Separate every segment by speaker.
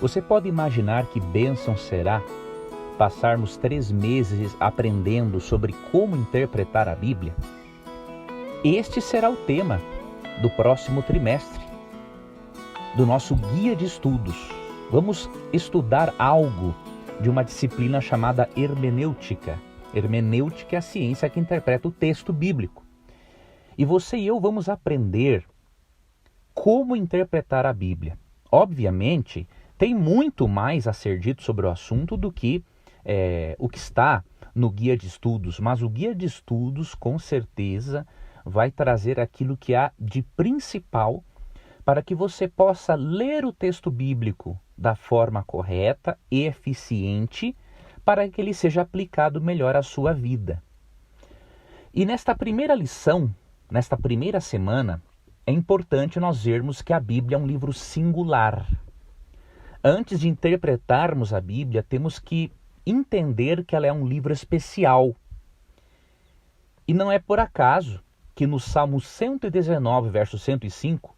Speaker 1: Você pode imaginar que bênção será passarmos 3 meses aprendendo sobre como interpretar a Bíblia? Este será o tema do próximo trimestre, do nosso guia de estudos. Vamos estudar algo de uma disciplina chamada hermenêutica. Hermenêutica é a ciência que interpreta o texto bíblico. E você e eu vamos aprender como interpretar a Bíblia. Obviamente, tem muito mais a ser dito sobre o assunto do que o que está no guia de estudos, mas o guia de estudos com certeza vai trazer aquilo que há de principal para que você possa ler o texto bíblico da forma correta e eficiente para que ele seja aplicado melhor à sua vida. E nesta primeira lição, nesta primeira semana, é importante nós vermos que a Bíblia é um livro singular. Antes de interpretarmos a Bíblia, temos que entender que ela é um livro especial. E não é por acaso que no Salmo 119, verso 105,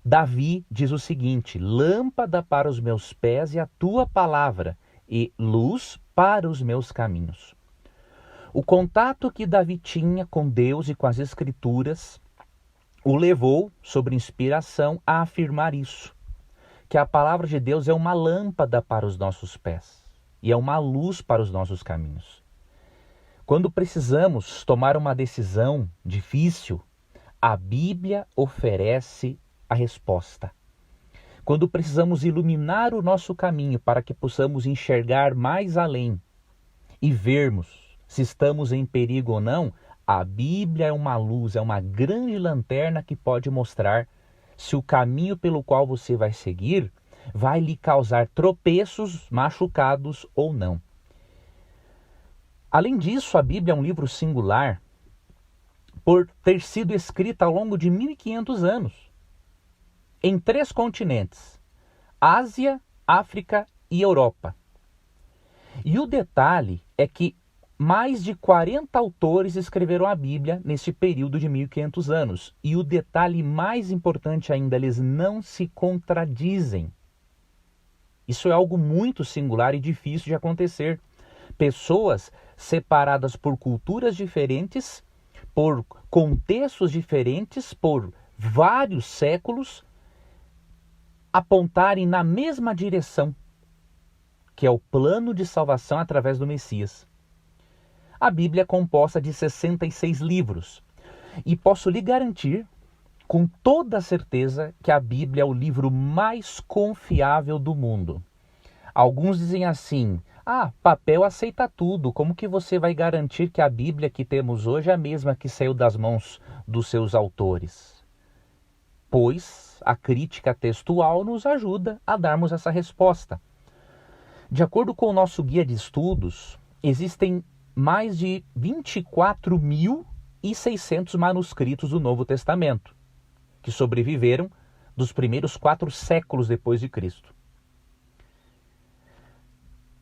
Speaker 1: Davi diz o seguinte: lâmpada para os meus pés e a tua palavra, e luz para os meus caminhos. O contato que Davi tinha com Deus e com as Escrituras o levou, sob inspiração, a afirmar isso, que a palavra de Deus é uma lâmpada para os nossos pés e é uma luz para os nossos caminhos. Quando precisamos tomar uma decisão difícil, a Bíblia oferece a resposta. Quando precisamos iluminar o nosso caminho para que possamos enxergar mais além e vermos se estamos em perigo ou não, a Bíblia é uma luz, é uma grande lanterna que pode mostrar se o caminho pelo qual você vai seguir vai lhe causar tropeços, machucados ou não. Além disso, a Bíblia é um livro singular por ter sido escrita ao longo de 1500 anos, em 3 continentes, Ásia, África e Europa. E o detalhe é que mais de 40 autores escreveram a Bíblia nesse período de 1500 anos. E o detalhe mais importante ainda, eles não se contradizem. Isso é algo muito singular e difícil de acontecer. Pessoas separadas por culturas diferentes, por contextos diferentes, por vários séculos, apontarem na mesma direção, que é o plano de salvação através do Messias. A Bíblia é composta de 66 livros. E posso lhe garantir, com toda certeza, que a Bíblia é o livro mais confiável do mundo. Alguns dizem assim: papel aceita tudo. Como que você vai garantir que a Bíblia que temos hoje é a mesma que saiu das mãos dos seus autores? Pois a crítica textual nos ajuda a darmos essa resposta. De acordo com o nosso guia de estudos, existem mais de 24.600 manuscritos do Novo Testamento, que sobreviveram dos primeiros 4 séculos depois de Cristo.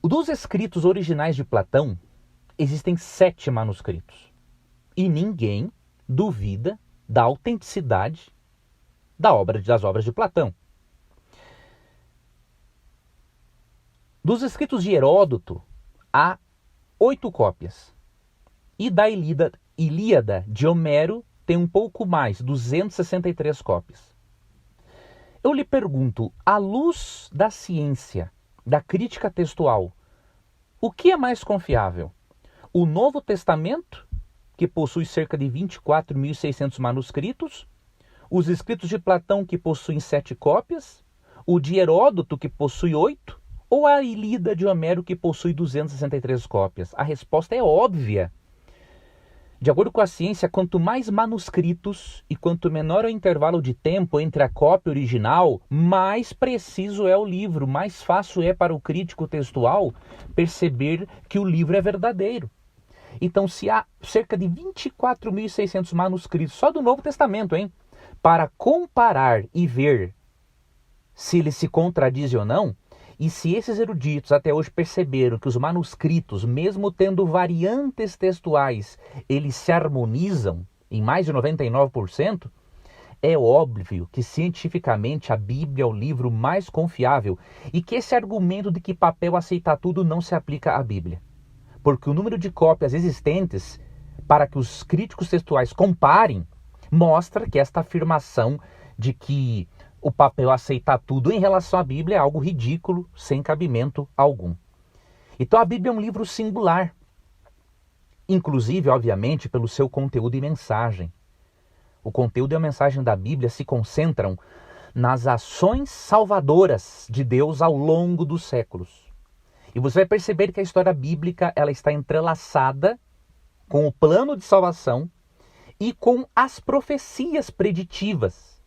Speaker 1: Dos escritos originais de Platão, existem 7 manuscritos. E ninguém duvida da autenticidade das obras de Platão. Dos escritos de Heródoto, há 8 cópias. E da Ilíada de Homero tem um pouco mais, 263 cópias. Eu lhe pergunto, à luz da ciência, da crítica textual, o que é mais confiável? O Novo Testamento, que possui cerca de 24.600 manuscritos, os escritos de Platão, que possuem 7 cópias, o de Heródoto, que possui 8, ou a Ilíada de Homero, que possui 263 cópias? A resposta é óbvia. De acordo com a ciência, quanto mais manuscritos e quanto menor é o intervalo de tempo entre a cópia original, mais preciso é o livro, mais fácil é para o crítico textual perceber que o livro é verdadeiro. Então, se há cerca de 24.600 manuscritos só do Novo Testamento, para comparar e ver se eles se contradizem ou não, e se esses eruditos até hoje perceberam que os manuscritos, mesmo tendo variantes textuais, eles se harmonizam em mais de 99%, É óbvio que cientificamente a Bíblia é o livro mais confiável e que esse argumento de que papel aceita tudo não se aplica à Bíblia. Porque o número de cópias existentes para que os críticos textuais comparem mostra que esta afirmação de que o papel aceita tudo em relação à Bíblia é algo ridículo, sem cabimento algum. Então a Bíblia é um livro singular, inclusive, obviamente, pelo seu conteúdo e mensagem. O conteúdo e a mensagem da Bíblia se concentram nas ações salvadoras de Deus ao longo dos séculos. E você vai perceber que a história bíblica ela está entrelaçada com o plano de salvação e com as profecias preditivas,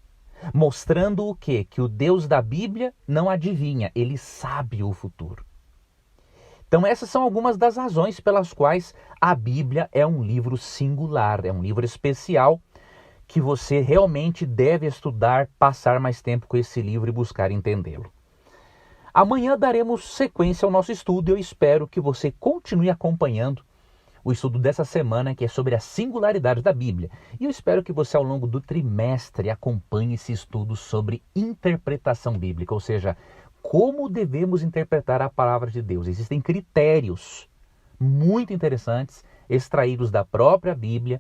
Speaker 1: mostrando o quê? Que o Deus da Bíblia não adivinha, ele sabe o futuro. Então essas são algumas das razões pelas quais a Bíblia é um livro singular, é um livro especial, que você realmente deve estudar, passar mais tempo com esse livro e buscar entendê-lo. Amanhã daremos sequência ao nosso estudo e eu espero que você continue acompanhando o estudo dessa semana, que é sobre a singularidade da Bíblia. E eu espero que você, ao longo do trimestre, acompanhe esse estudo sobre interpretação bíblica, ou seja, como devemos interpretar a palavra de Deus. Existem critérios muito interessantes, extraídos da própria Bíblia,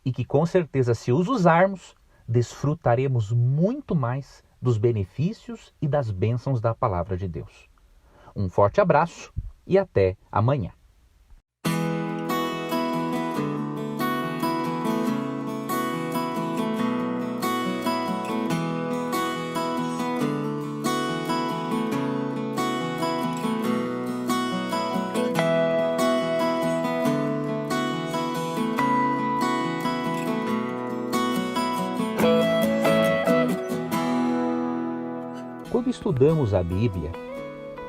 Speaker 1: e que com certeza, se os usarmos, desfrutaremos muito mais dos benefícios e das bênçãos da palavra de Deus. Um forte abraço e até amanhã. Quando estudamos a Bíblia,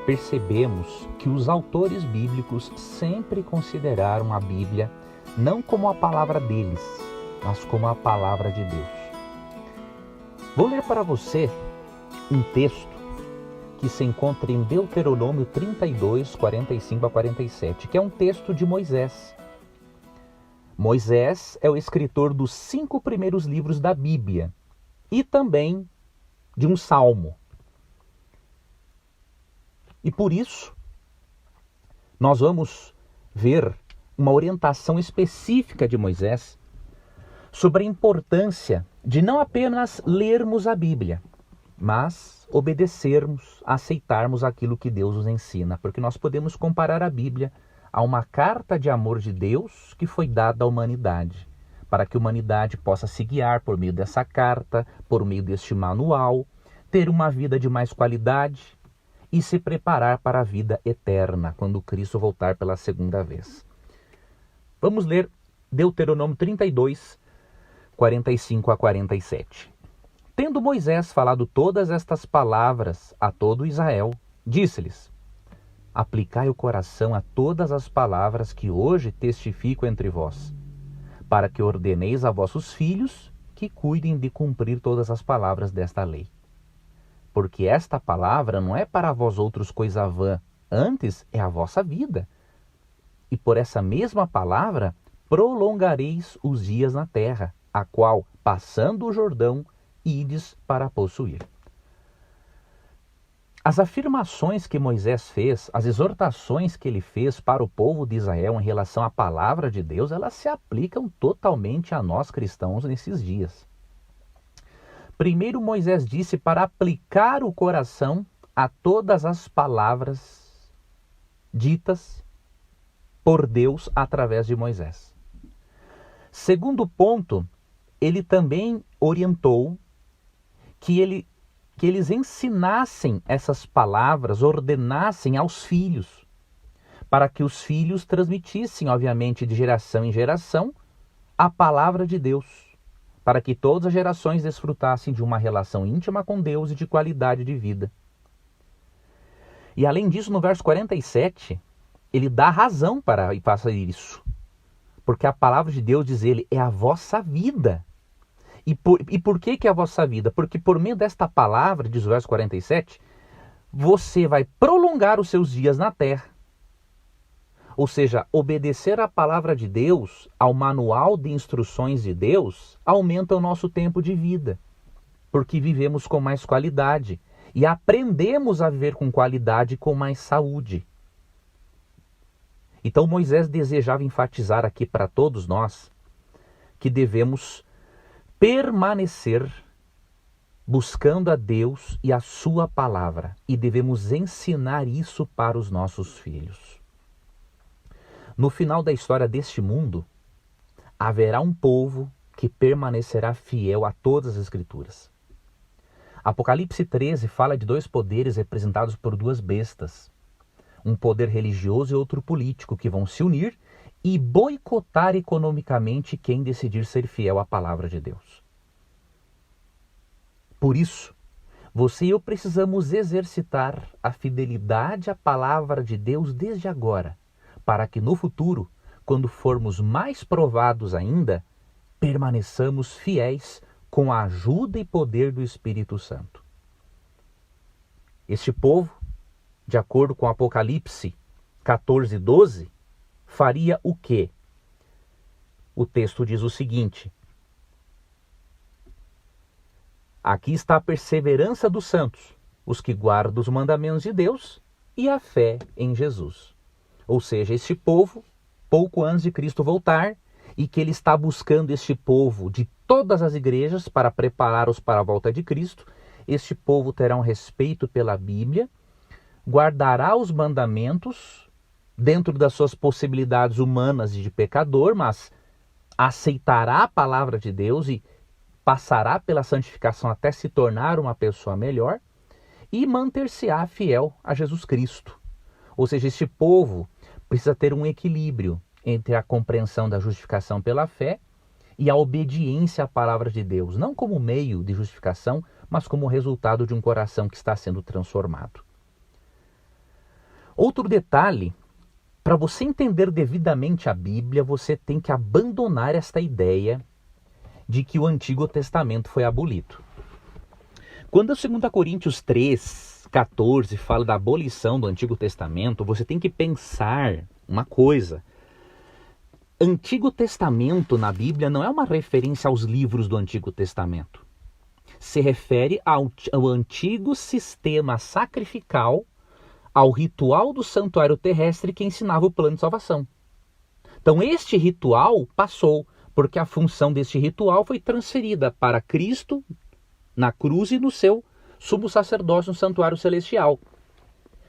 Speaker 1: percebemos que os autores bíblicos sempre consideraram a Bíblia não como a palavra deles, mas como a palavra de Deus. Vou ler para você um texto que se encontra em Deuteronômio 32, 45 a 47, que é um texto de Moisés. Moisés é o escritor dos 5 primeiros livros da Bíblia e também de um salmo. E por isso, nós vamos ver uma orientação específica de Moisés sobre a importância de não apenas lermos a Bíblia, mas obedecermos, aceitarmos aquilo que Deus nos ensina, porque nós podemos comparar a Bíblia a uma carta de amor de Deus que foi dada à humanidade, para que a humanidade possa se guiar por meio dessa carta, por meio deste manual, ter uma vida de mais qualidade e se preparar para a vida eterna, quando Cristo voltar pela segunda vez. Vamos ler Deuteronômio 32, 45 a 47. Tendo Moisés falado todas estas palavras a todo Israel, disse-lhes: aplicai o coração a todas as palavras que hoje testifico entre vós, para que ordeneis a vossos filhos que cuidem de cumprir todas as palavras desta lei. Porque esta palavra não é para vós outros coisa vã, antes é a vossa vida. E por essa mesma palavra prolongareis os dias na terra, a qual, passando o Jordão, ides para possuir. As afirmações que Moisés fez, as exortações que ele fez para o povo de Israel em relação à palavra de Deus, elas se aplicam totalmente a nós cristãos nesses dias. Primeiro Moisés disse para aplicar o coração a todas as palavras ditas por Deus através de Moisés. Segundo ponto, ele também orientou que eles ensinassem essas palavras, ordenassem aos filhos, para que os filhos transmitissem, obviamente, de geração em geração, a palavra de Deus, para que todas as gerações desfrutassem de uma relação íntima com Deus e de qualidade de vida. E além disso, no verso 47, ele dá razão para fazer isso. Porque a palavra de Deus, diz ele, é a vossa vida. E por que é a vossa vida? Porque por meio desta palavra, diz o verso 47, você vai prolongar os seus dias na terra. Ou seja, obedecer à palavra de Deus, ao manual de instruções de Deus, aumenta o nosso tempo de vida. porque vivemos com mais qualidade e aprendemos a viver com qualidade e com mais saúde. Então Moisés desejava enfatizar aqui para todos nós que devemos permanecer buscando a Deus e a sua palavra, e devemos ensinar isso para os nossos filhos. No final da história deste mundo, haverá um povo que permanecerá fiel a todas as Escrituras. Apocalipse 13 fala de dois poderes representados por duas bestas. Um poder religioso e outro político, que vão se unir e boicotar economicamente quem decidir ser fiel à palavra de Deus. Por isso, você e eu precisamos exercitar a fidelidade à palavra de Deus desde agora, para que no futuro, quando formos mais provados ainda, permaneçamos fiéis com a ajuda e poder do Espírito Santo. Este povo, de acordo com Apocalipse 14:12, faria o quê? O texto diz o seguinte: aqui está a perseverança dos santos, os que guardam os mandamentos de Deus e a fé em Jesus. Ou seja, este povo, pouco antes de Cristo voltar, e que ele está buscando este povo de todas as igrejas para prepará-los para a volta de Cristo, este povo terá um respeito pela Bíblia, guardará os mandamentos dentro das suas possibilidades humanas e de pecador, mas aceitará a palavra de Deus e passará pela santificação até se tornar uma pessoa melhor e manter-se-á fiel a Jesus Cristo. Ou seja, este povo precisa ter um equilíbrio entre a compreensão da justificação pela fé e a obediência à palavra de Deus, não como meio de justificação, mas como resultado de um coração que está sendo transformado. Outro detalhe, para você entender devidamente a Bíblia, você tem que abandonar esta ideia de que o Antigo Testamento foi abolido. Quando a 2 Coríntios 3:14 fala da abolição do Antigo Testamento, você tem que pensar uma coisa. Antigo Testamento na Bíblia não é uma referência aos livros do Antigo Testamento. Se refere ao antigo sistema sacrificial, ao ritual do santuário terrestre que ensinava o plano de salvação. Então este ritual passou, porque a função deste ritual foi transferida para Cristo na cruz e no seu sumo sacerdócio no santuário celestial.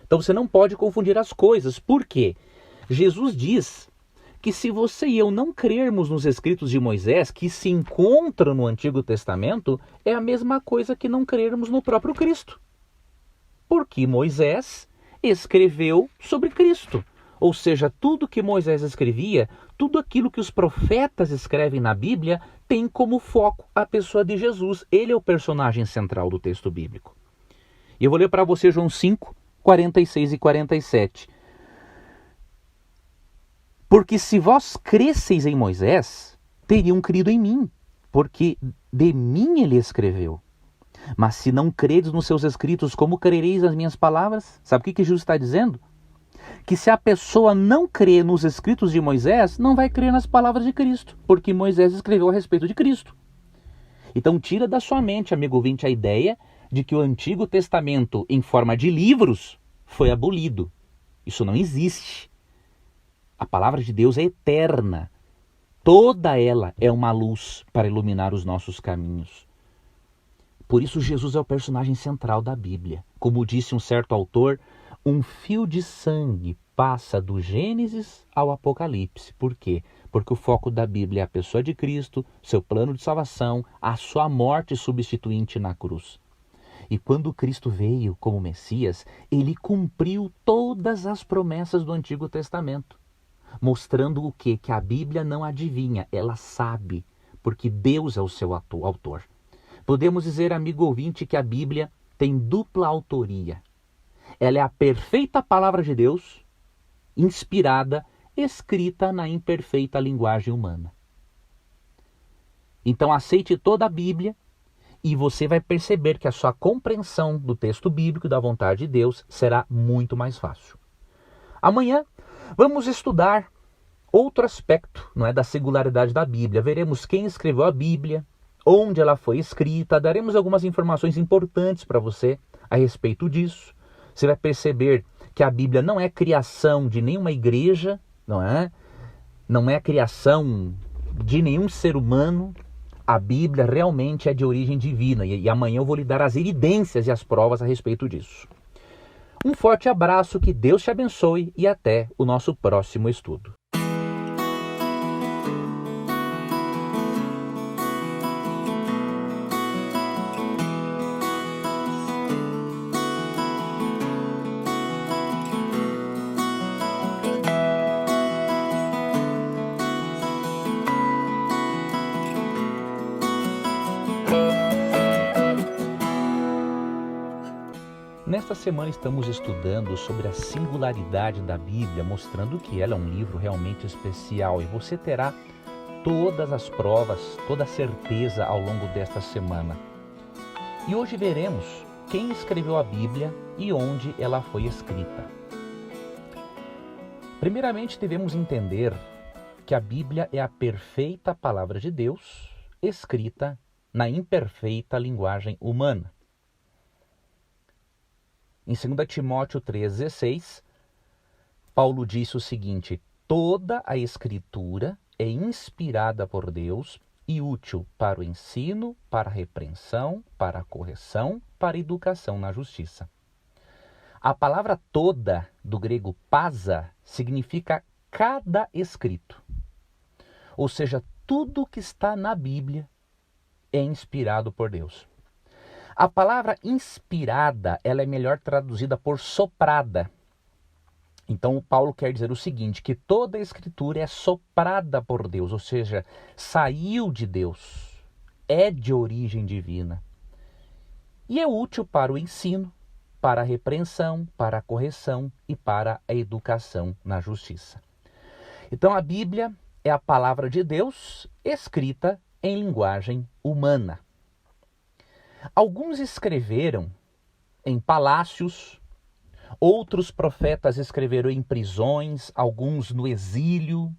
Speaker 1: Então você não pode confundir as coisas. Por quê? Jesus diz que se você e eu não crermos nos escritos de Moisés, que se encontram no Antigo Testamento, é a mesma coisa que não crermos no próprio Cristo. Porque Moisés escreveu sobre Cristo. Ou seja, tudo que Moisés escrevia, tudo aquilo que os profetas escrevem na Bíblia, tem como foco a pessoa de Jesus. Ele é o personagem central do texto bíblico. E eu vou ler para você João 5:46 e 47. Porque se vós cresceis em Moisés, teriam crido em mim, porque de mim ele escreveu. Mas se não credes nos seus escritos, como crereis nas minhas palavras? Sabe o que Jesus está dizendo? Que se a pessoa não crê nos escritos de Moisés, não vai crer nas palavras de Cristo, porque Moisés escreveu a respeito de Cristo. Então tira da sua mente, amigo ouvinte, a ideia de que o Antigo Testamento, em forma de livros, foi abolido. Isso não existe. A palavra de Deus é eterna. Toda ela é uma luz para iluminar os nossos caminhos. Por isso Jesus é o personagem central da Bíblia. Como disse um certo autor, um fio de sangue passa do Gênesis ao Apocalipse. Por quê? Porque o foco da Bíblia é a pessoa de Cristo, seu plano de salvação, a sua morte substituinte na cruz. E quando Cristo veio como Messias, ele cumpriu todas as promessas do Antigo Testamento. Mostrando o quê? Que a Bíblia não adivinha, ela sabe, porque Deus é o seu autor. Podemos dizer, amigo ouvinte, que a Bíblia tem dupla autoria. Ela é a perfeita palavra de Deus, inspirada, escrita na imperfeita linguagem humana. Então aceite toda a Bíblia e você vai perceber que a sua compreensão do texto bíblico da vontade de Deus será muito mais fácil. Amanhã vamos estudar outro aspecto, não é, da singularidade da Bíblia. Veremos quem escreveu a Bíblia, onde ela foi escrita, daremos algumas informações importantes para você a respeito disso. Você vai perceber que a Bíblia não é criação de nenhuma igreja, não é? Não é criação de nenhum ser humano. A Bíblia realmente é de origem divina e amanhã eu vou lhe dar as evidências e as provas a respeito disso. Um forte abraço, que Deus te abençoe e até o nosso próximo estudo. Nesta semana estamos estudando sobre a singularidade da Bíblia, mostrando que ela é um livro realmente especial e você terá todas as provas, toda a certeza ao longo desta semana. E hoje veremos quem escreveu a Bíblia e onde ela foi escrita. Primeiramente devemos entender que a Bíblia é a perfeita palavra de Deus, escrita na imperfeita linguagem humana. Em 2 Timóteo 3,16, Paulo disse o seguinte: toda a Escritura é inspirada por Deus e útil para o ensino, para a repreensão, para a correção, para a educação na justiça. A palavra toda, do grego pasa, significa cada escrito. Ou seja, tudo que está na Bíblia é inspirado por Deus. A palavra inspirada, ela é melhor traduzida por soprada. Então, Paulo quer dizer o seguinte, que toda a Escritura é soprada por Deus, ou seja, saiu de Deus, é de origem divina. E é útil para o ensino, para a repreensão, para a correção e para a educação na justiça. Então, a Bíblia é a palavra de Deus escrita em linguagem humana. Alguns escreveram em palácios, outros profetas escreveram em prisões, alguns no exílio,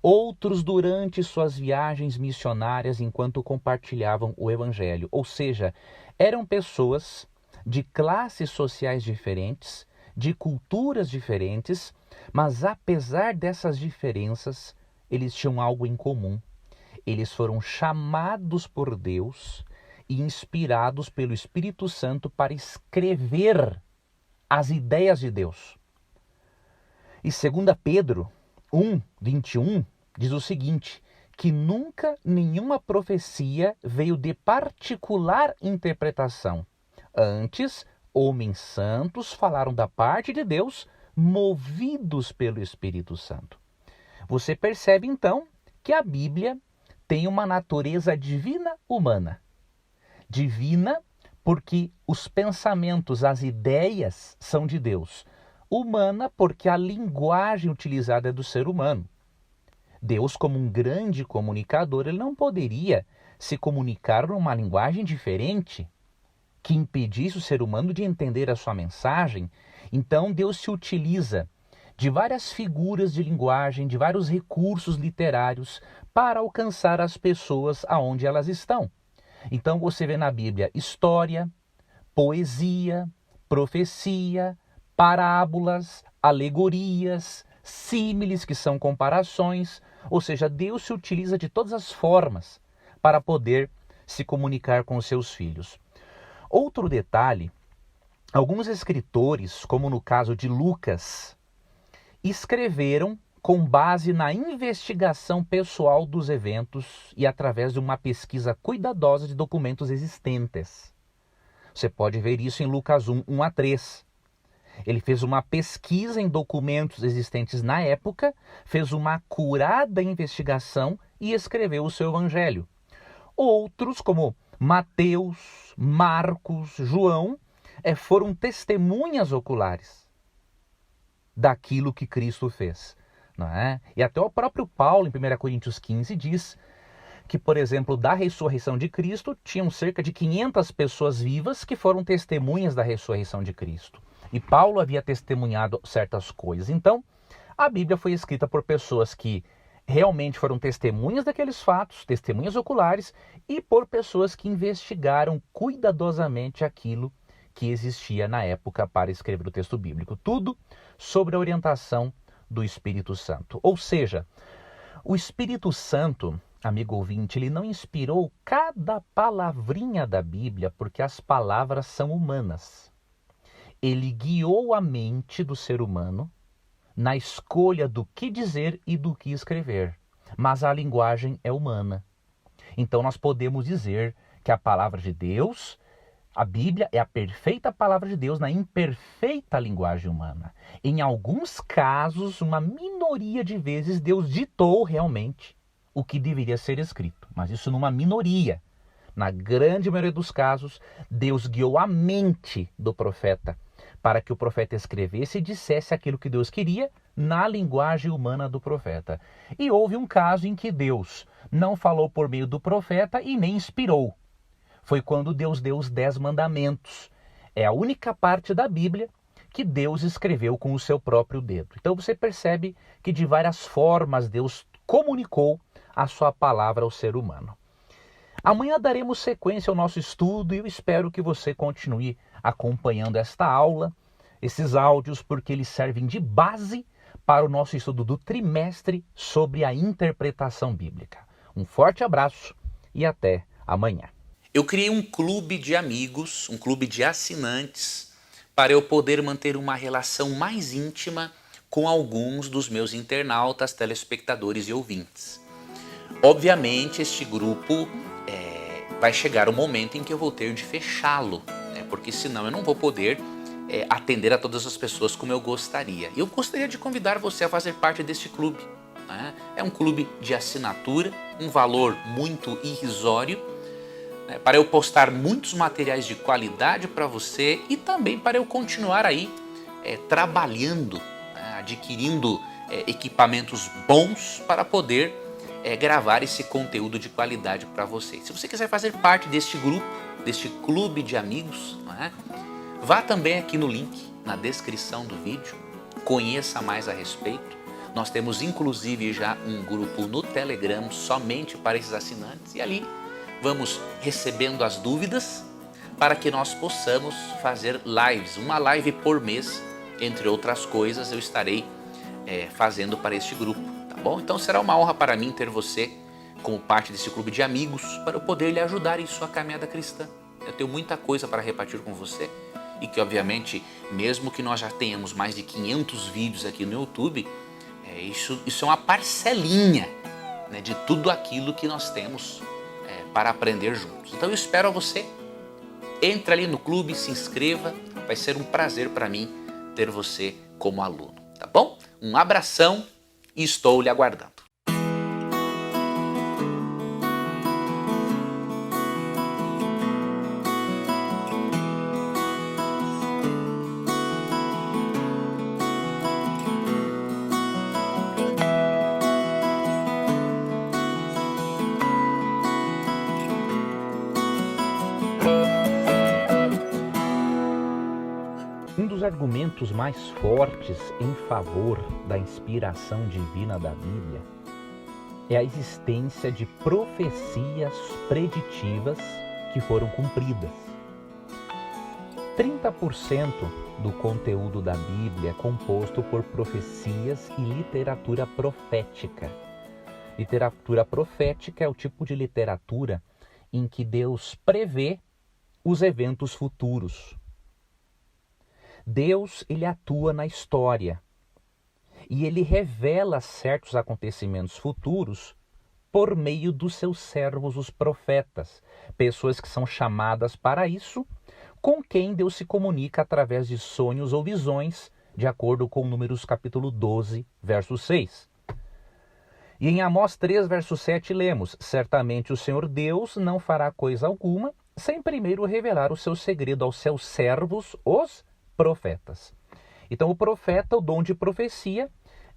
Speaker 1: outros durante suas viagens missionárias enquanto compartilhavam o Evangelho. Ou seja, eram pessoas de classes sociais diferentes, de culturas diferentes, mas apesar dessas diferenças, eles tinham algo em comum. Eles foram chamados por Deus e inspirados pelo Espírito Santo para escrever as ideias de Deus. E 2 Pedro 1:21 diz o seguinte, que nunca nenhuma profecia veio de particular interpretação. Antes, homens santos falaram da parte de Deus, movidos pelo Espírito Santo. Você percebe então que a Bíblia tem uma natureza divina humana. Divina porque os pensamentos, as ideias são de Deus. Humana porque a linguagem utilizada é do ser humano. Deus, como um grande comunicador, ele não poderia se comunicar numa linguagem diferente que impedisse o ser humano de entender a sua mensagem. Então Deus se utiliza de várias figuras de linguagem, de vários recursos literários para alcançar as pessoas aonde elas estão. Então você vê na Bíblia história, poesia, profecia, parábolas, alegorias, símiles, que são comparações. Ou seja, Deus se utiliza de todas as formas para poder se comunicar com os seus filhos. Outro detalhe, alguns escritores, como no caso de Lucas, escreveram com base na investigação pessoal dos eventos e através de uma pesquisa cuidadosa de documentos existentes. Você pode ver isso em Lucas 1:1-3. Ele fez uma pesquisa em documentos existentes na época, fez uma acurada investigação e escreveu o seu evangelho. Outros, como Mateus, Marcos, João, foram testemunhas oculares daquilo que Cristo fez. Não é? E até o próprio Paulo, em 1 Coríntios 15, diz que, por exemplo, da ressurreição de Cristo, tinham cerca de 500 pessoas vivas que foram testemunhas da ressurreição de Cristo. E Paulo havia testemunhado certas coisas. Então, a Bíblia foi escrita por pessoas que realmente foram testemunhas daqueles fatos, testemunhas oculares, e por pessoas que investigaram cuidadosamente aquilo que existia na época para escrever o texto bíblico. Tudo sobre a orientação do Espírito Santo. Ou seja, o Espírito Santo, amigo ouvinte, ele não inspirou cada palavrinha da Bíblia porque as palavras são humanas. Ele guiou a mente do ser humano na escolha do que dizer e do que escrever. Mas a linguagem é humana. Então nós podemos dizer que a palavra de Deus, a Bíblia, é a perfeita palavra de Deus na imperfeita linguagem humana. Em alguns casos, uma minoria de vezes, Deus ditou realmente o que deveria ser escrito. Mas isso numa minoria. Na grande maioria dos casos, Deus guiou a mente do profeta para que o profeta escrevesse e dissesse aquilo que Deus queria na linguagem humana do profeta. E houve um caso em que Deus não falou por meio do profeta e nem inspirou. Foi quando Deus deu os 10 mandamentos. É a única parte da Bíblia que Deus escreveu com o seu próprio dedo. Então você percebe que de várias formas Deus comunicou a sua palavra ao ser humano. Amanhã daremos sequência ao nosso estudo e eu espero que você continue acompanhando esta aula, esses áudios, porque eles servem de base para o nosso estudo do trimestre sobre a interpretação bíblica. Um forte abraço e até amanhã.
Speaker 2: Eu criei um clube de amigos, um clube de assinantes, para eu poder manter uma relação mais íntima com alguns dos meus internautas, telespectadores e ouvintes. Obviamente, este grupo vai chegar o momento em que eu vou ter de fechá-lo, né? Porque senão eu não vou poder atender a todas as pessoas como eu gostaria. Eu gostaria de convidar você a fazer parte deste clube, né? É um clube de assinatura, um valor muito irrisório, né? Para eu postar muitos materiais de qualidade para você e também para eu continuar aí trabalhando, né? Adquirindo equipamentos bons para poder gravar esse conteúdo de qualidade para vocês. Se você quiser fazer parte deste grupo, deste clube de amigos, né, vá também aqui no link, na descrição do vídeo, conheça mais a respeito. Nós temos inclusive já um grupo no Telegram somente para esses assinantes e ali vamos recebendo as dúvidas para que nós possamos fazer lives, uma live por mês, entre outras coisas eu estarei fazendo para este grupo. Bom, então será uma honra para mim ter você como parte desse clube de amigos para eu poder lhe ajudar em sua caminhada cristã. Eu tenho muita coisa para repartir com você e que obviamente, mesmo que nós já tenhamos mais de 500 vídeos aqui no YouTube, isso é uma parcelinha, né, de tudo aquilo que nós temos para aprender juntos. Então eu espero você, entre ali no clube, se inscreva, vai ser um prazer para mim ter você como aluno, tá bom? Um abração. E estou lhe aguardando.
Speaker 1: Um dos argumentos mais fortes em favor da inspiração divina da Bíblia é a existência de profecias preditivas que foram cumpridas. 30% do conteúdo da Bíblia é composto por profecias e literatura profética. Literatura profética é o tipo de literatura em que Deus prevê os eventos futuros. Deus, ele atua na história e ele revela certos acontecimentos futuros por meio dos seus servos, os profetas, pessoas que são chamadas para isso, com quem Deus se comunica através de sonhos ou visões, de acordo com Números capítulo 12, verso 6. E em Amós 3, verso 7, lemos: certamente o Senhor Deus não fará coisa alguma sem primeiro revelar o seu segredo aos seus servos, os profetas. Então o profeta, o dom de profecia,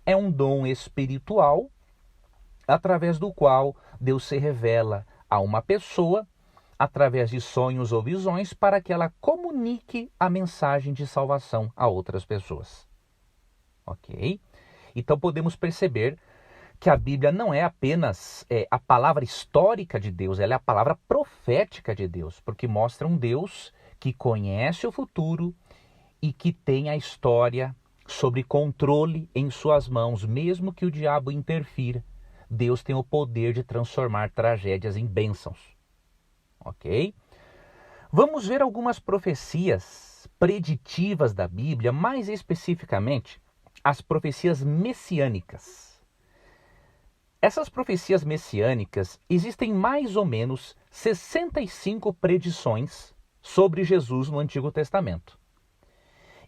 Speaker 1: é um dom espiritual através do qual Deus se revela a uma pessoa através de sonhos ou visões para que ela comunique a mensagem de salvação a outras pessoas. Ok? Então podemos perceber que a Bíblia não é apenas a palavra histórica de Deus, ela é a palavra profética de Deus, porque mostra um Deus que conhece o futuro e que tem a história sob controle em suas mãos, mesmo que o diabo interfira. Deus tem o poder de transformar tragédias em bênçãos. Ok? Vamos ver algumas profecias preditivas da Bíblia, mais especificamente as profecias messiânicas. Essas profecias messiânicas, existem mais ou menos 65 predições sobre Jesus no Antigo Testamento.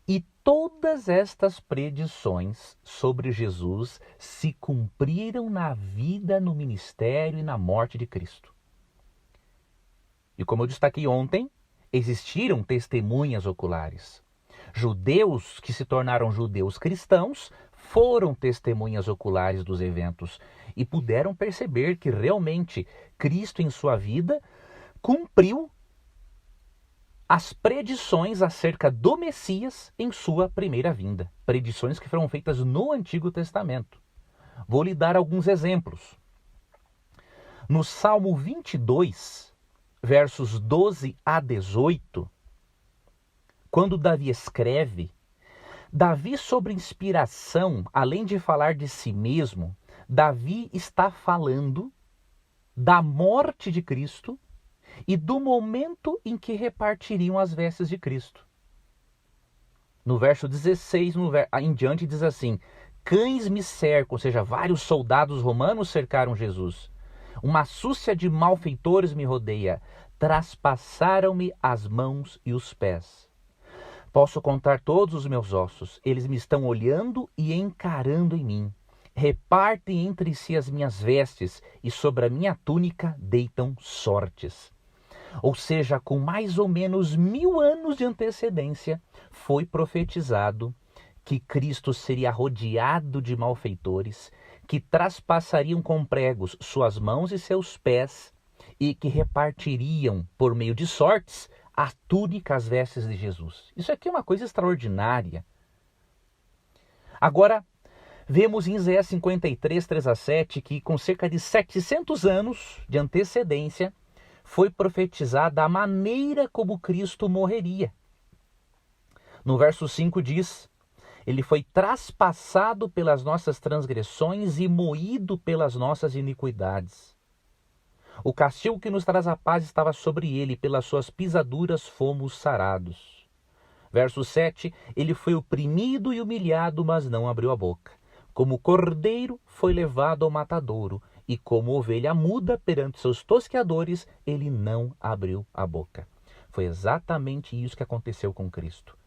Speaker 1: E todas estas predições sobre Jesus se cumpriram na vida, no ministério e na morte de Cristo. E como eu destaquei ontem, existiram testemunhas oculares. Judeus que se tornaram judeus cristãos foram testemunhas oculares dos eventos e puderam perceber que realmente Cristo em sua vida cumpriu as predições acerca do Messias em sua primeira vinda. Predições que foram feitas no Antigo Testamento. Vou lhe dar alguns exemplos. No Salmo 22, versos 12 a 18, quando Davi escreve, Davi, sobre inspiração, além de falar de si mesmo, Davi está falando da morte de Cristo e do momento em que repartiriam as vestes de Cristo. No verso 16 em diante diz assim: cães me cercam, ou seja, vários soldados romanos cercaram Jesus. Uma súcia de malfeitores me rodeia, traspassaram-me as mãos e os pés. Posso contar todos os meus ossos, eles me estão olhando e encarando em mim. Repartem entre si as minhas vestes e sobre a minha túnica deitam sortes. Ou seja, com mais ou menos 1000 anos de antecedência, foi profetizado que Cristo seria rodeado de malfeitores, que traspassariam com pregos suas mãos e seus pés, e que repartiriam, por meio de sortes, a túnica, as vestes de Jesus. Isso aqui é uma coisa extraordinária. Agora, vemos em Isaías 53, 3 a 7, que com cerca de 700 anos de antecedência, foi profetizada a maneira como Cristo morreria. No verso 5 diz: ele foi traspassado pelas nossas transgressões e moído pelas nossas iniquidades. O castigo que nos traz a paz estava sobre ele, pelas suas pisaduras fomos sarados. Verso 7, ele foi oprimido e humilhado, mas não abriu a boca. Como cordeiro foi levado ao matadouro, e como ovelha muda perante seus tosqueadores, ele não abriu a boca. Foi exatamente isso que aconteceu com Cristo.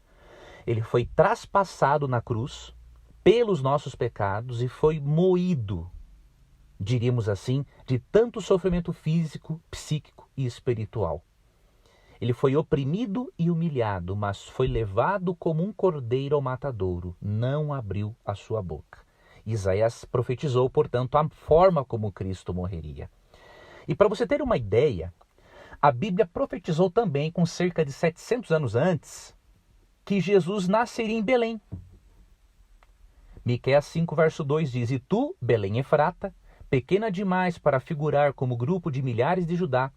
Speaker 1: Ele foi traspassado na cruz pelos nossos pecados e foi moído, diríamos assim, de tanto sofrimento físico, psíquico e espiritual. Ele foi oprimido e humilhado, mas foi levado como um cordeiro ao matadouro, não abriu a sua boca. Isaías profetizou, portanto, a forma como Cristo morreria. E para você ter uma ideia, a Bíblia profetizou também, com cerca de 700 anos antes, que Jesus nasceria em Belém. Miqueias 5, verso 2 diz: e tu, Belém Efrata, pequena demais para figurar como grupo de milhares de Judá,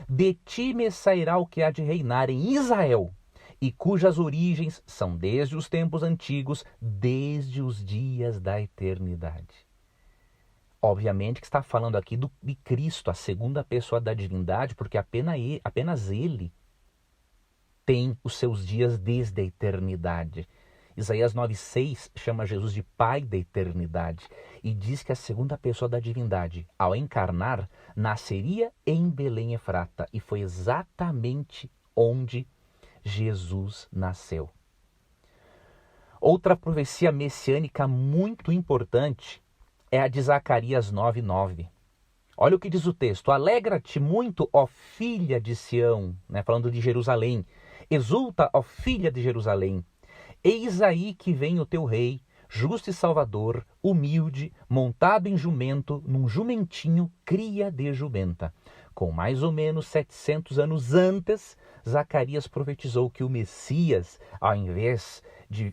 Speaker 1: de ti me sairá o que há de reinar em Israel, e cujas origens são desde os tempos antigos, desde os dias da eternidade. Obviamente que está falando aqui de Cristo, a segunda pessoa da divindade, porque apenas ele tem os seus dias desde a eternidade. Isaías 9,6 chama Jesus de Pai da eternidade e diz que a segunda pessoa da divindade, ao encarnar, nasceria em Belém Efrata, e foi exatamente onde Jesus nasceu. Outra profecia messiânica muito importante é a de Zacarias 9,9. Olha o que diz o texto: alegra-te muito, ó filha de Sião, falando de Jerusalém. Exulta, ó filha de Jerusalém. Eis aí que vem o teu rei, justo e salvador, humilde, montado em jumento, num jumentinho, cria de jumenta. Com mais ou menos 700 anos antes, Zacarias profetizou que o Messias, ao invés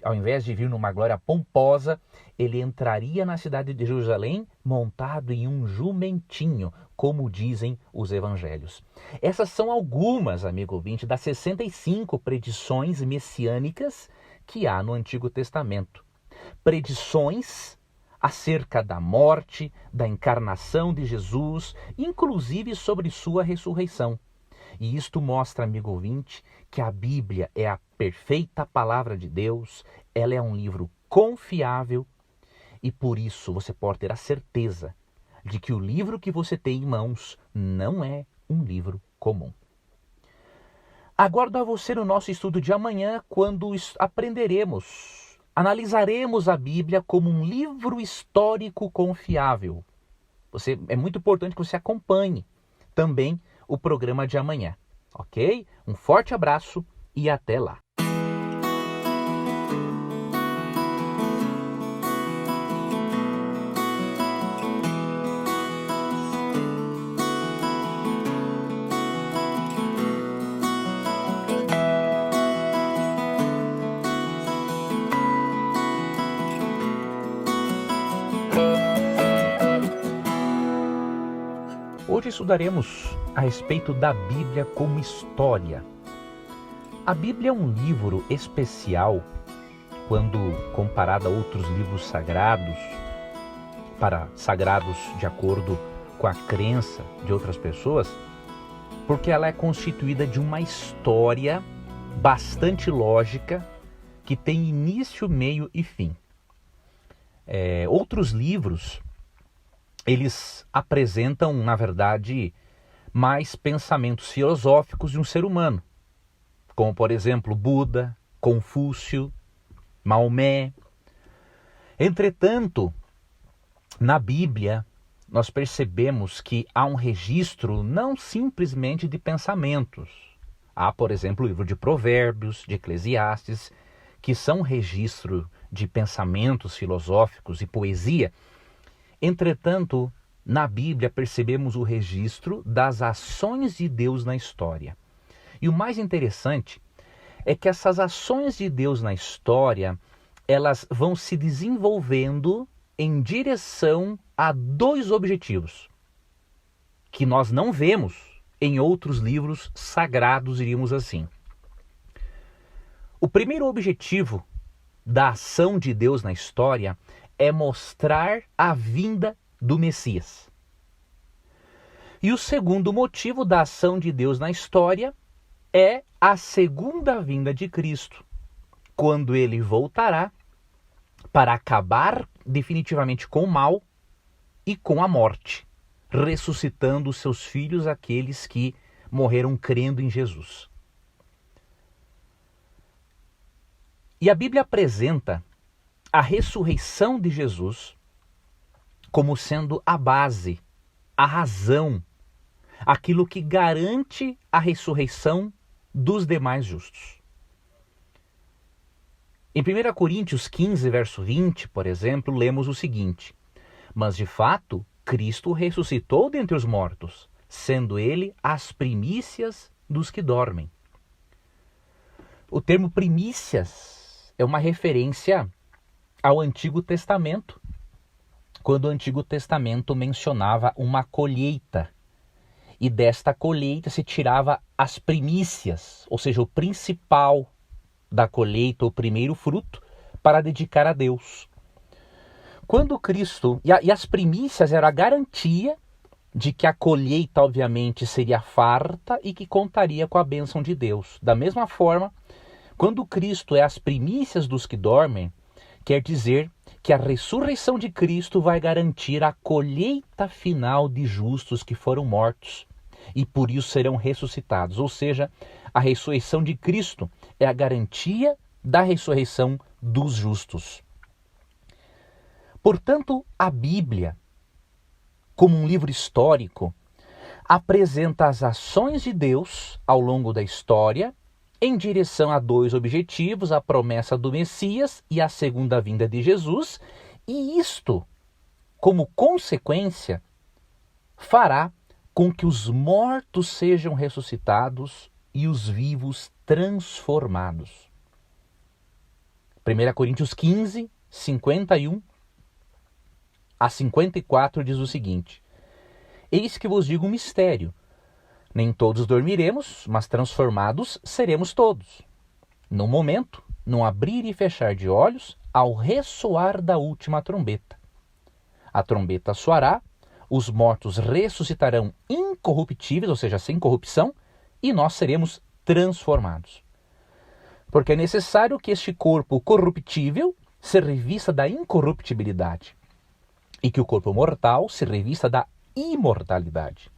Speaker 1: ao invés de vir numa glória pomposa, ele entraria na cidade de Jerusalém montado em um jumentinho, como dizem os evangelhos. Essas são algumas, amigo ouvinte, das 65 predições messiânicas que há no Antigo Testamento. Predições acerca da morte, da encarnação de Jesus, inclusive sobre sua ressurreição. E isto mostra, amigo ouvinte, que a Bíblia é a perfeita palavra de Deus, ela é um livro confiável e por isso você pode ter a certeza de que o livro que você tem em mãos não é um livro comum. Aguardo a você no nosso estudo de amanhã, quando analisaremos a Bíblia como um livro histórico confiável. É muito importante que você acompanhe também o programa de amanhã, ok? Um forte abraço e até lá. Hoje estudaremos a respeito da Bíblia como história. A Bíblia é um livro especial quando comparada a outros livros sagrados, sagrados de acordo com a crença de outras pessoas, porque ela é constituída de uma história bastante lógica que tem início, meio e fim. Outros livros, eles apresentam, na verdade, mais pensamentos filosóficos de um ser humano, como, por exemplo, Buda, Confúcio, Maomé. Entretanto, na Bíblia, nós percebemos que há um registro não simplesmente de pensamentos. Há, por exemplo, o livro de Provérbios, de Eclesiastes, que são um registro de pensamentos filosóficos e poesia. Entretanto, na Bíblia percebemos o registro das ações de Deus na história. E o mais interessante é que essas ações de Deus na história, elas vão se desenvolvendo em direção a dois objetivos, que nós não vemos em outros livros sagrados, diríamos assim. O primeiro objetivo da ação de Deus na história é mostrar a vinda do Messias. E o segundo motivo da ação de Deus na história é a segunda vinda de Cristo, quando ele voltará para acabar definitivamente com o mal e com a morte, ressuscitando os seus filhos, aqueles que morreram crendo em Jesus. E a Bíblia apresenta a ressurreição de Jesus como sendo a base, a razão, aquilo que garante a ressurreição dos demais justos. Em 1 Coríntios 15, verso 20, por exemplo, lemos o seguinte: mas de fato, Cristo ressuscitou dentre os mortos, sendo ele as primícias dos que dormem. O termo primícias é uma referência ao Antigo Testamento, quando o Antigo Testamento mencionava uma colheita, e desta colheita se tirava as primícias, ou seja, o principal da colheita, o primeiro fruto, para dedicar a Deus. Quando Cristo, e as primícias eram a garantia de que a colheita, obviamente, seria farta e que contaria com a bênção de Deus. Da mesma forma, quando Cristo é as primícias dos que dormem, quer dizer que a ressurreição de Cristo vai garantir a colheita final de justos que foram mortos e por isso serão ressuscitados. Ou seja, a ressurreição de Cristo é a garantia da ressurreição dos justos. Portanto, a Bíblia, como um livro histórico, apresenta as ações de Deus ao longo da história em direção a dois objetivos, a promessa do Messias e a segunda vinda de Jesus, e isto, como consequência, fará com que os mortos sejam ressuscitados e os vivos transformados. 1 Coríntios 15, 51 a 54 diz o seguinte: Eis que vos digo um mistério. Nem todos dormiremos, mas transformados seremos todos. No momento, num abrir e fechar de olhos, ao ressoar da última trombeta. A trombeta soará, os mortos ressuscitarão incorruptíveis, ou seja, sem corrupção, e nós seremos transformados. Porque é necessário que este corpo corruptível se revista da incorruptibilidade e que o corpo mortal se revista da imortalidade.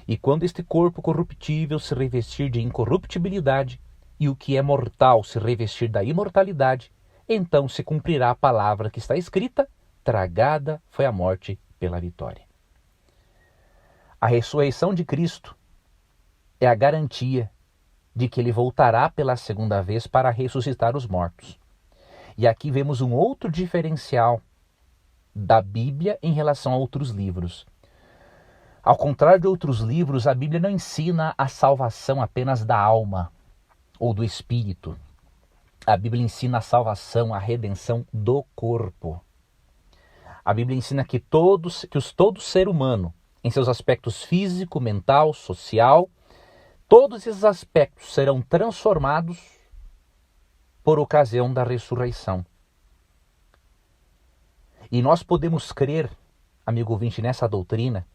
Speaker 1: E quando este corpo corruptível se revestir de incorruptibilidade e o que é mortal se revestir da imortalidade, então se cumprirá a palavra que está escrita: tragada foi a morte pela vitória. A ressurreição de Cristo é a garantia de que ele voltará pela segunda vez para ressuscitar os mortos. E aqui vemos um outro diferencial da Bíblia em relação a outros livros. Ao contrário de outros livros, a Bíblia não ensina a salvação apenas da alma ou do espírito. A Bíblia ensina a salvação, a redenção do corpo. A Bíblia ensina que todo ser humano, em seus aspectos físico, mental, social, todos esses aspectos serão transformados por ocasião da ressurreição. E nós podemos crer, amigo ouvinte, nessa doutrina,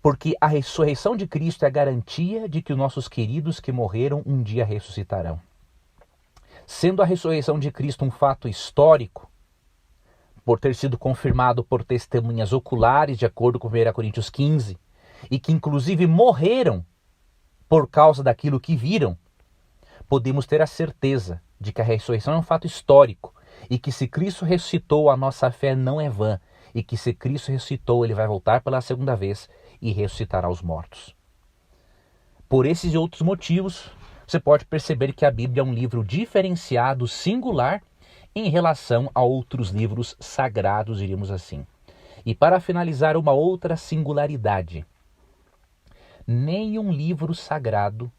Speaker 1: porque a ressurreição de Cristo é a garantia de que os nossos queridos que morreram um dia ressuscitarão. Sendo a ressurreição de Cristo um fato histórico, por ter sido confirmado por testemunhas oculares, de acordo com 1 Coríntios 15, e que inclusive morreram por causa daquilo que viram, podemos ter a certeza de que a ressurreição é um fato histórico e que se Cristo ressuscitou, a nossa fé não é vã, e que se Cristo ressuscitou, ele vai voltar pela segunda vez e ressuscitará os mortos. Por esses e outros motivos, você pode perceber que a Bíblia é um livro diferenciado, singular, em relação a outros livros sagrados, diríamos assim. E para finalizar, uma outra singularidade. Nenhum livro sagrado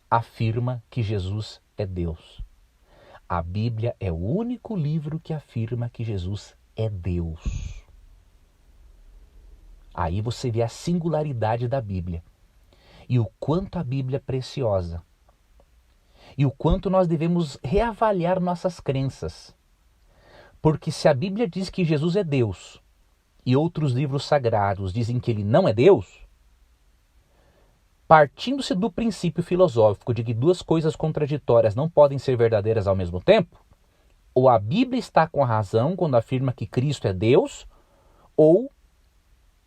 Speaker 1: afirma que Jesus é Deus. A Bíblia é o único livro que afirma que Jesus é Deus. Aí você vê a singularidade da Bíblia. E o quanto a Bíblia é preciosa. E o quanto nós devemos reavaliar nossas crenças. Porque se a Bíblia diz que Jesus é Deus e outros livros sagrados dizem que ele não é Deus, partindo-se do princípio filosófico de que duas coisas contraditórias não podem ser verdadeiras ao mesmo tempo, ou a Bíblia está com a razão quando afirma que Cristo é Deus, ou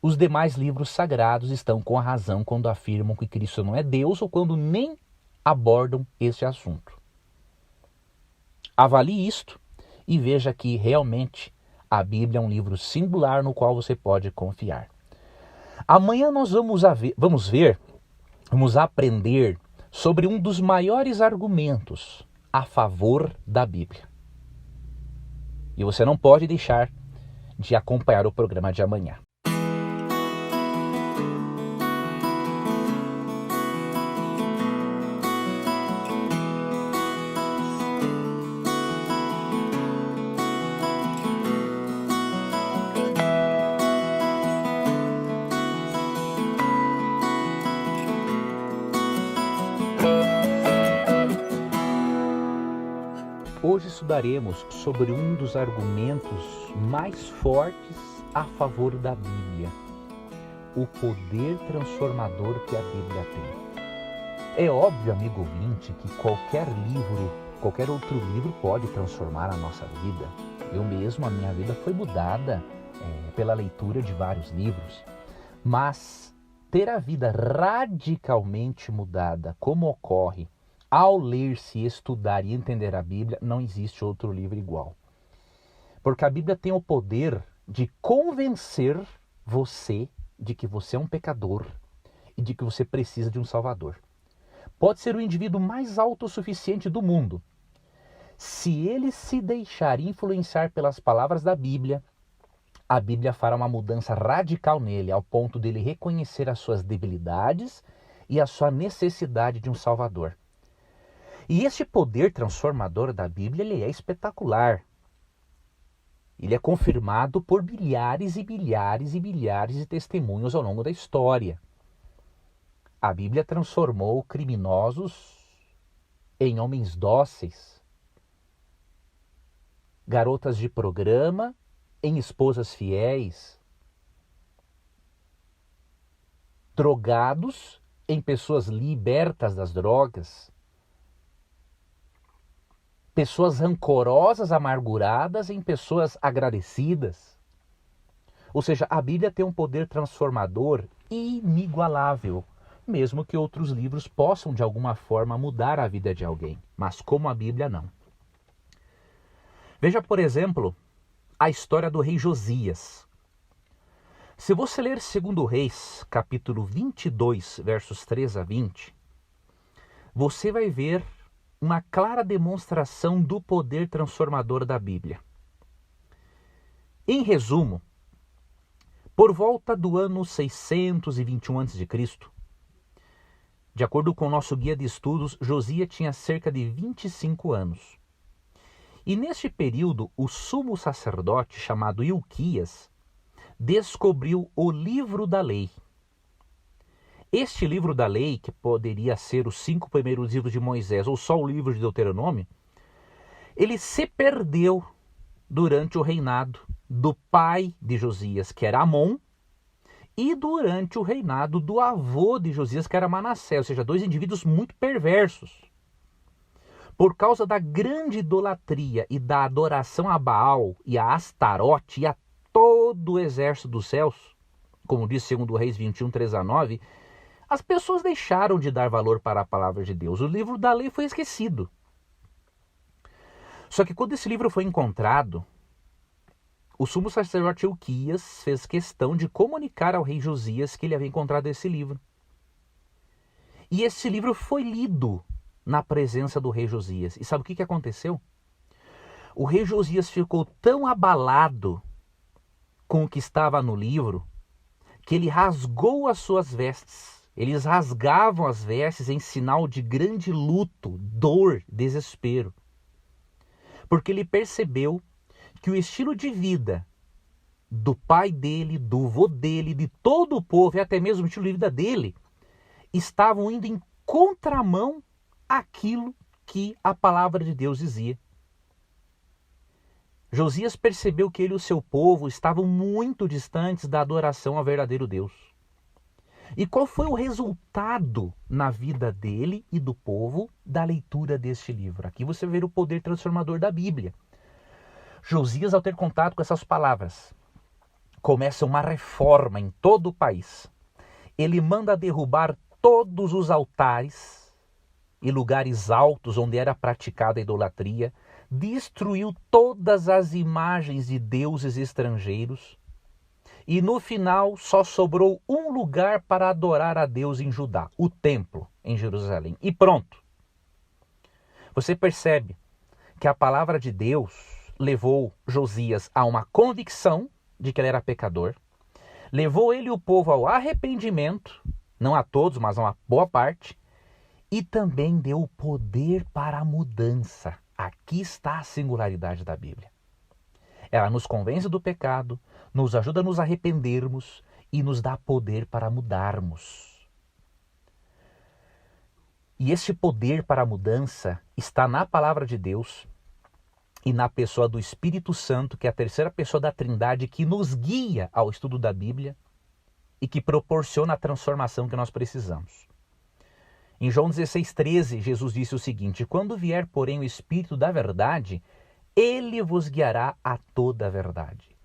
Speaker 1: os demais livros sagrados estão com a razão quando afirmam que Cristo não é Deus ou quando nem abordam esse assunto. Avalie isto e veja que realmente a Bíblia é um livro singular no qual você pode confiar. Amanhã nós vamos aprender sobre um dos maiores argumentos a favor da Bíblia. E você não pode deixar de acompanhar o programa de amanhã. Hoje estudaremos sobre um dos argumentos mais fortes a favor da Bíblia, o poder transformador que a Bíblia tem. É óbvio, amigo ouvinte, que qualquer outro livro pode transformar a nossa vida. Eu mesmo, a minha vida foi mudada pela leitura de vários livros, mas ter a vida radicalmente mudada, como ocorre ao ler-se, estudar e entender a Bíblia, não existe outro livro igual. Porque a Bíblia tem o poder de convencer você de que você é um pecador e de que você precisa de um Salvador. Pode ser o indivíduo mais autossuficiente do mundo. Se ele se deixar influenciar pelas palavras da Bíblia, a Bíblia fará uma mudança radical nele, ao ponto dele reconhecer as suas debilidades e a sua necessidade de um Salvador. E este poder transformador da Bíblia, ele é espetacular. Ele é confirmado por milhares e milhares e milhares de testemunhos ao longo da história. A Bíblia transformou criminosos em homens dóceis, garotas de programa em esposas fiéis, drogados em pessoas libertas das drogas, pessoas rancorosas, amarguradas em pessoas agradecidas. Ou seja, a Bíblia tem um poder transformador inigualável, mesmo que outros livros possam de alguma forma mudar a vida de alguém, mas como a Bíblia não. Veja, por exemplo, a história do rei Josias. Se você ler 2 Reis, capítulo 22, versos 3 a 20, você vai ver uma clara demonstração do poder transformador da Bíblia. Em resumo, por volta do ano 621 a.C., de acordo com o nosso guia de estudos, Josias tinha cerca de 25 anos. E neste período, o sumo sacerdote, chamado Ilquias, descobriu o livro da lei. Este livro da lei, que poderia ser os 5 primeiros livros de Moisés ou só o livro de Deuteronômio, ele se perdeu durante o reinado do pai de Josias, que era Amon, e durante o reinado do avô de Josias, que era Manassés, ou seja, 2 indivíduos muito perversos. Por causa da grande idolatria e da adoração a Baal e a Astarote e a todo o exército dos céus, como diz 2 Reis 21, 3 a 9, as pessoas deixaram de dar valor para a palavra de Deus. O livro da lei foi esquecido. Só que quando esse livro foi encontrado, o sumo sacerdote Ilquias fez questão de comunicar ao rei Josias que ele havia encontrado esse livro. E esse livro foi lido na presença do rei Josias. E sabe o que aconteceu? O rei Josias ficou tão abalado com o que estava no livro que ele rasgou as suas vestes. Eles rasgavam as vestes em sinal de grande luto, dor, desespero. Porque ele percebeu que o estilo de vida do pai dele, do vô dele, de todo o povo e até mesmo o estilo de vida dele estavam indo em contramão àquilo que a palavra de Deus dizia. Josias percebeu que ele e o seu povo estavam muito distantes da adoração ao verdadeiro Deus. E qual foi o resultado na vida dele e do povo da leitura deste livro? Aqui você vê o poder transformador da Bíblia. Josias, ao ter contato com essas palavras, começa uma reforma em todo o país. Ele manda derrubar todos os altares e lugares altos onde era praticada a idolatria, destruiu todas as imagens de deuses estrangeiros, e no final só sobrou um lugar para adorar a Deus em Judá, o templo em Jerusalém. E pronto. Você percebe que a palavra de Deus levou Josias a uma convicção de que ele era pecador, levou ele e o povo ao arrependimento, não a todos, mas a uma boa parte, e também deu o poder para a mudança. Aqui está a singularidade da Bíblia. Ela nos convence do pecado, nos ajuda a nos arrependermos e nos dá poder para mudarmos. E este poder para a mudança está na palavra de Deus e na pessoa do Espírito Santo, que é a terceira pessoa da Trindade, que nos guia ao estudo da Bíblia e que proporciona a transformação que nós precisamos. Em João 16,13, Jesus disse o seguinte: quando vier, porém, o Espírito da verdade, ele vos guiará a toda a verdade.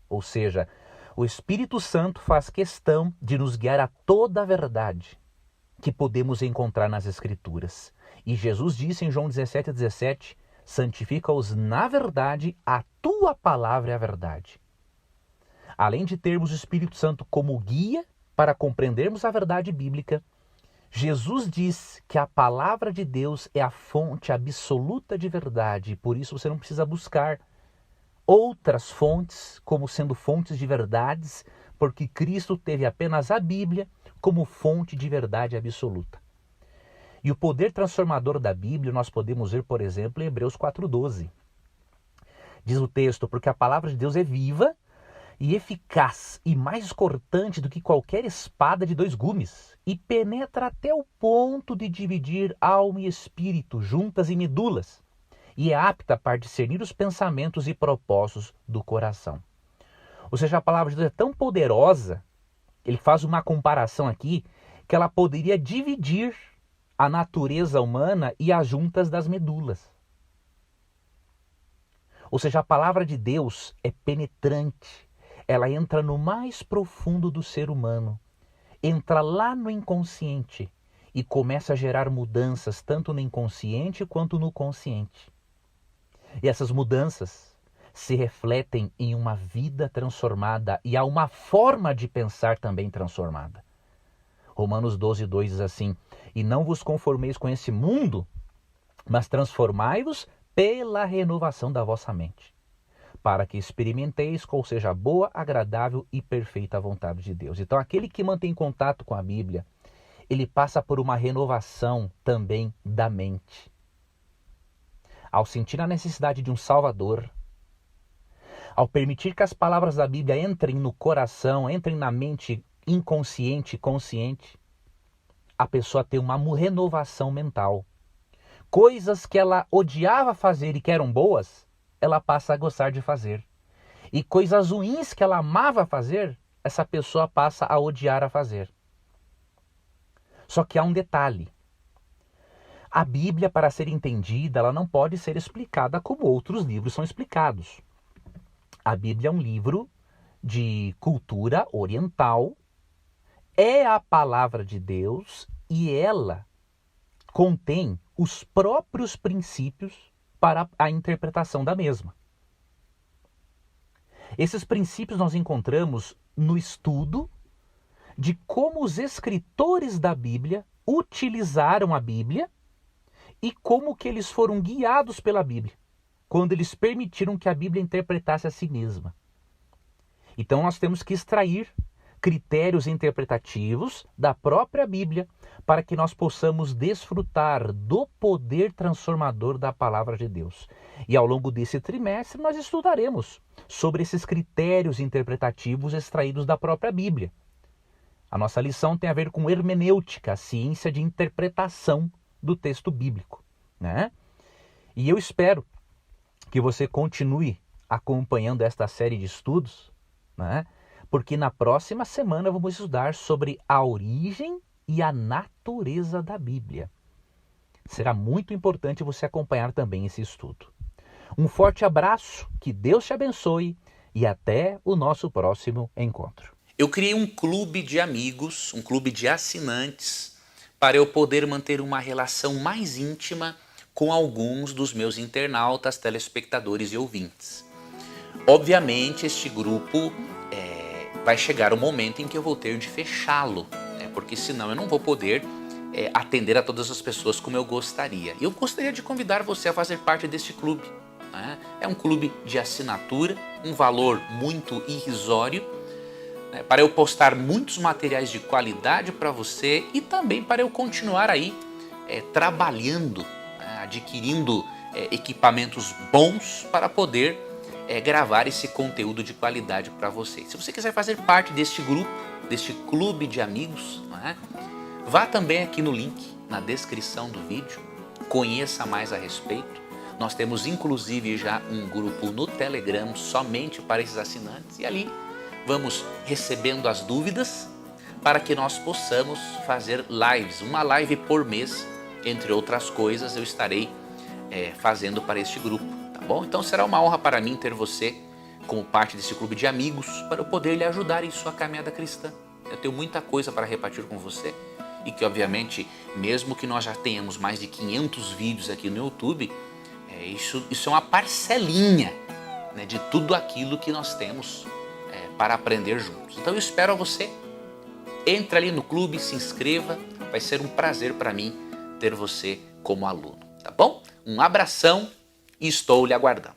Speaker 1: Ou seja, o Espírito Santo faz questão de nos guiar a toda a verdade que podemos encontrar nas Escrituras. E Jesus disse em João 17,17, santifica-os na verdade, a tua palavra é a verdade. Além de termos o Espírito Santo como guia para compreendermos a verdade bíblica, Jesus diz que a palavra de Deus é a fonte absoluta de verdade, e por isso você não precisa buscar outras fontes como sendo fontes de verdades, porque Cristo teve apenas a Bíblia como fonte de verdade absoluta. E o poder transformador da Bíblia nós podemos ver, por exemplo, em Hebreus 4:12. Diz o texto, porque a palavra de Deus é viva e eficaz e mais cortante do que qualquer espada de 2 gumes e penetra até o ponto de dividir alma e espírito, juntas e medulas, e é apta para discernir os pensamentos e propósitos do coração. Ou seja, a palavra de Deus é tão poderosa, ele faz uma comparação aqui, que ela poderia dividir a natureza humana e as juntas das medulas. Ou seja, a palavra de Deus é penetrante, ela entra no mais profundo do ser humano, entra lá no inconsciente e começa a gerar mudanças tanto no inconsciente quanto no consciente. E essas mudanças se refletem em uma vida transformada e há uma forma de pensar também transformada. Romanos 12:2 diz assim, e não vos conformeis com esse mundo, mas transformai-vos pela renovação da vossa mente, para que experimenteis qual seja a boa, agradável e perfeita vontade de Deus. Então aquele que mantém contato com a Bíblia, ele passa por uma renovação também da mente. Ao sentir a necessidade de um Salvador, ao permitir que as palavras da Bíblia entrem no coração, entrem na mente inconsciente e consciente, a pessoa tem uma renovação mental. Coisas que ela odiava fazer e que eram boas, ela passa a gostar de fazer. E coisas ruins que ela amava fazer, essa pessoa passa a odiar a fazer. Só que há um detalhe. A Bíblia, para ser entendida, ela não pode ser explicada como outros livros são explicados. A Bíblia é um livro de cultura oriental, é a palavra de Deus e ela contém os próprios princípios para a interpretação da mesma. Esses princípios nós encontramos no estudo de como os escritores da Bíblia utilizaram a Bíblia e como que eles foram guiados pela Bíblia, quando eles permitiram que a Bíblia interpretasse a si mesma. Então nós temos que extrair critérios interpretativos da própria Bíblia para que nós possamos desfrutar do poder transformador da palavra de Deus. E ao longo desse trimestre nós estudaremos sobre esses critérios interpretativos extraídos da própria Bíblia. A nossa lição tem a ver com hermenêutica, a ciência de interpretação do texto bíblico, né? E eu espero que você continue acompanhando esta série de estudos, né? Porque na próxima semana vamos estudar sobre a origem e a natureza da Bíblia. Será muito importante você acompanhar também esse estudo. Um forte abraço, que Deus te abençoe e até o nosso próximo encontro.
Speaker 2: Eu criei um clube de amigos, um clube de assinantes, para eu poder manter uma relação mais íntima com alguns dos meus internautas, telespectadores e ouvintes. Obviamente, este grupo vai chegar o momento em que eu vou ter de fechá-lo, né? Porque senão eu não vou poder atender a todas as pessoas como eu gostaria. Eu gostaria de convidar você a fazer parte deste clube, né? É um clube de assinatura, um valor muito irrisório, para eu postar muitos materiais de qualidade para você e também para eu continuar aí trabalhando, adquirindo equipamentos bons para poder gravar esse conteúdo de qualidade para você. Se você quiser fazer parte deste grupo, deste clube de amigos, vá também aqui no link na descrição do vídeo, conheça mais a respeito. Nós temos inclusive já um grupo no Telegram somente para esses assinantes e ali vamos recebendo as dúvidas para que nós possamos fazer lives, uma live por mês, entre outras coisas eu estarei fazendo para este grupo, tá bom? Então será uma honra para mim ter você como parte desse clube de amigos para eu poder lhe ajudar em sua caminhada cristã. Eu tenho muita coisa para repartir com você e que obviamente, mesmo que nós já tenhamos mais de 500 vídeos aqui no YouTube, isso é uma parcelinha, né, de tudo aquilo que nós temos para aprender juntos. Então eu espero você, entre ali no clube, se inscreva, vai ser um prazer para mim ter você como aluno, tá bom? Um abração e estou lhe aguardando.